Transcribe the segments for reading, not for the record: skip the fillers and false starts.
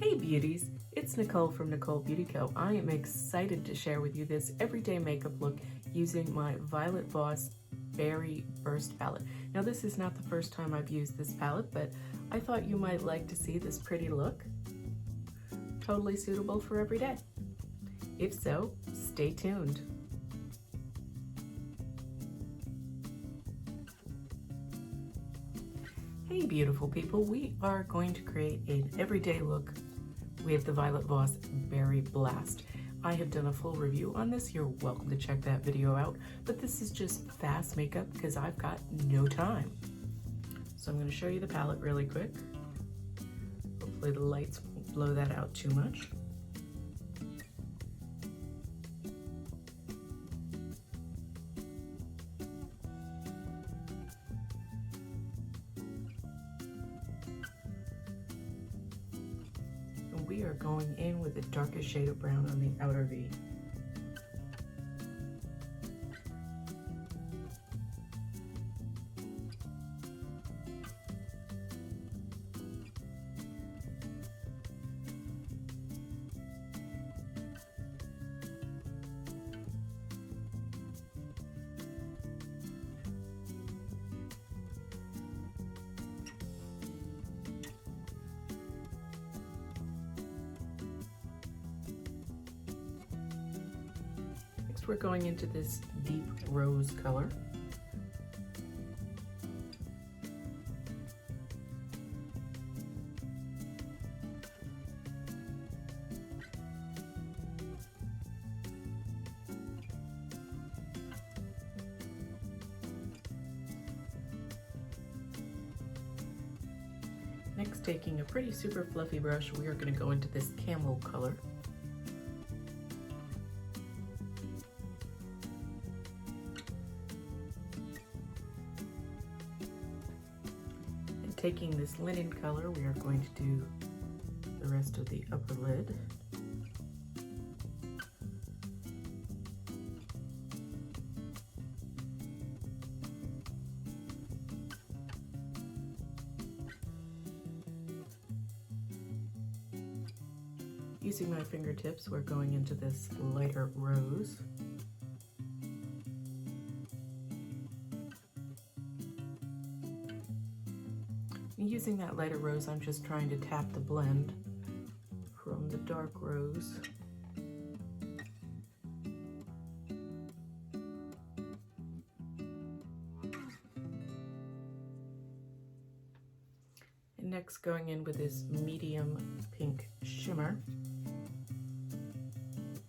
Hey beauties, it's Nikole from Nikole Beauty Co. I am excited to share with you this everyday makeup look using my Violet Voss Berry Burst palette. Now this is not the first time I've used this palette, but I thought you might like to see this pretty look. Totally suitable for every day. If so, stay tuned. Hey beautiful people, we are going to create an everyday look with the Violet Voss Berry Blast. I have done a full review on this. You're welcome to check that video out, but this is just fast makeup because I've got no time. So I'm going to show you the palette really quick. Hopefully the lights won't blow that out too much. We are going in with the darkest shade of brown on the outer V. We're going into this deep rose color. Next, taking a pretty super fluffy brush, we are going to go into this camel color. Taking this linen color, we are going to do the rest of the upper lid. Using my fingertips, we're going into this lighter rose. Using that lighter rose, I'm just trying to tap the blend from the dark rose. And next, going in with this medium pink shimmer.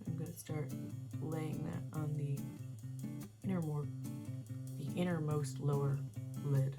I'm going to start laying that on the innermost lower lid.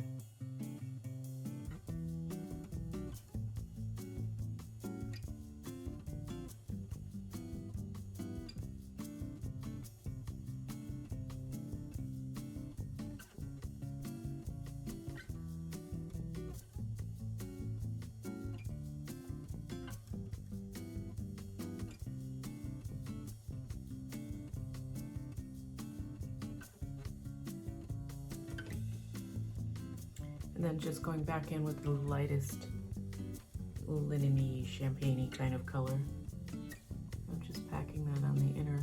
And then just going back in with the lightest linen-y, champagne-y kind of color. I'm just packing that on the inner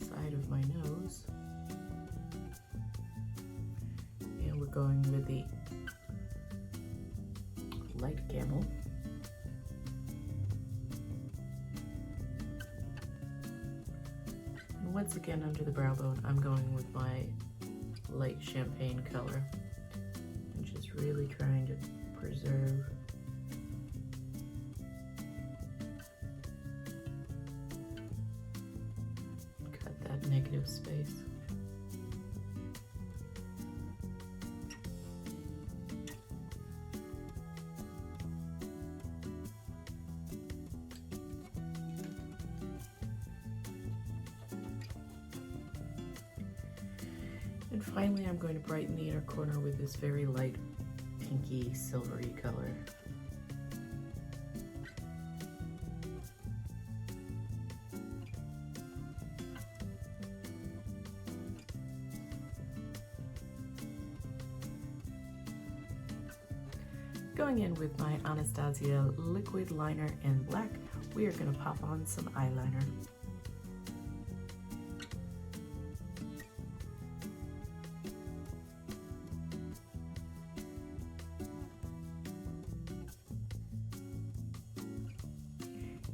side of my nose. And we're going with the light camel. And once again, under the brow bone, I'm going with my light champagne color. I'm just really trying to preserve cut that negative space. And finally, I'm going to brighten the inner corner with this very light pinky silvery color. Going in with my Anastasia liquid liner in black, we are going to pop on some eyeliner.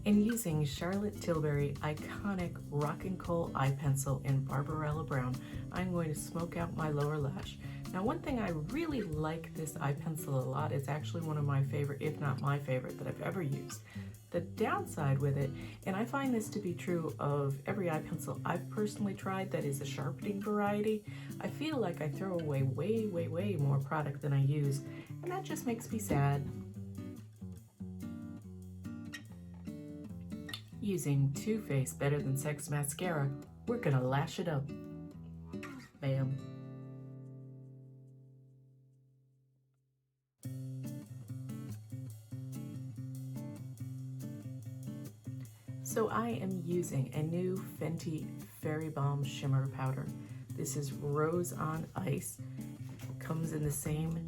And using Charlotte Tilbury iconic Rock and Coal eye pencil in Barbarella Brown, I'm going to smoke out my lower lash. Now, one thing I really like this eye pencil a lot, it's actually one of my favorite, if not my favorite, that I've ever used. The downside with it, and I find this to be true of every eye pencil I've personally tried that is a sharpening variety, I feel like I throw away way more product than I use, and that just makes me sad. Using Too Faced Better Than Sex mascara, we're gonna lash it up. Bam. So I am using a new Fenty Fairy Balm Shimmer Powder. This is Rose on Ice. Comes in the same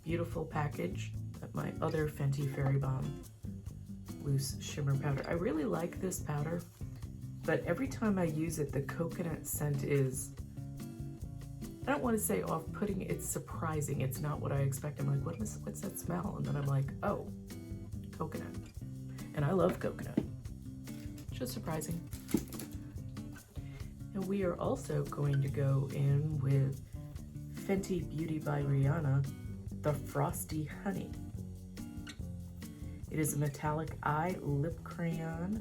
beautiful package that my other Fenty Fairy Balm Loose Shimmer Powder. I really like this powder, but every time I use it, the coconut scent is, I don't want to say off-putting, it's surprising. It's not what I expect. I'm like, what's that smell? And then I'm like, oh, coconut. And I love coconut. Just surprising. And we are also going to go in with Fenty Beauty by Rihanna, the Frosty Honey. It is a metallic eye lip crayon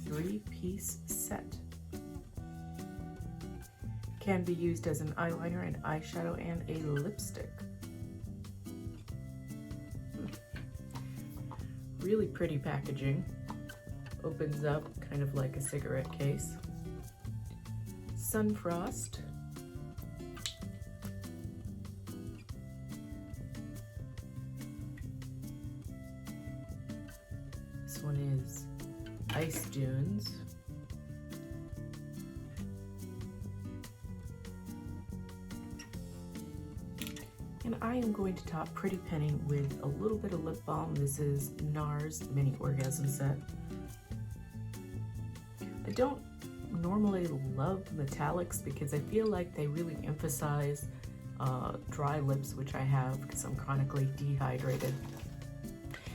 3-piece set. Can be used as an eyeliner, an eyeshadow, and a lipstick. Really pretty packaging. Opens up kind of like a cigarette case. Sunfrost. This one is Ice Dunes. And I am going to top Pretty Penny with a little bit of lip balm. This is NARS Mini Orgasm Set. I don't normally love metallics because I feel like they really emphasize dry lips, which I have because I'm chronically dehydrated.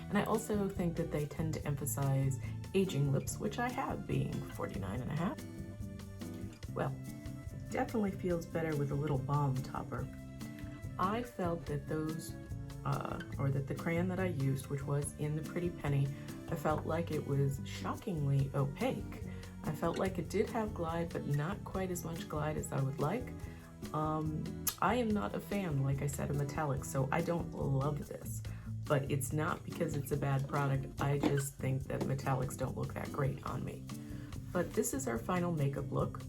And I also think that they tend to emphasize aging lips, which I have, being 49.5. Well, definitely feels better with a little balm topper. I felt that those, that the crayon that I used, which was in the Pretty Penny, I felt like it was shockingly opaque. I felt like it did have glide, but not quite as much glide as I would like. I am not a fan, like I said, of metallics, so I don't love this. But it's not because it's a bad product. I just think that metallics don't look that great on me. But this is our final makeup look.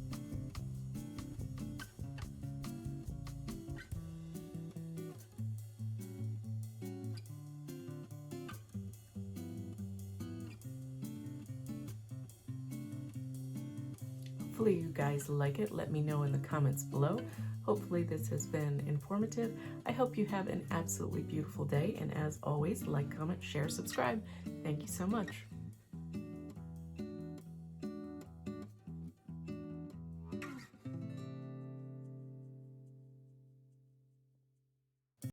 Hopefully you guys like it. Let me know in the comments below. Hopefully this has been informative. I hope you have an absolutely beautiful day. And as always, like, comment, share, subscribe. Thank you so much.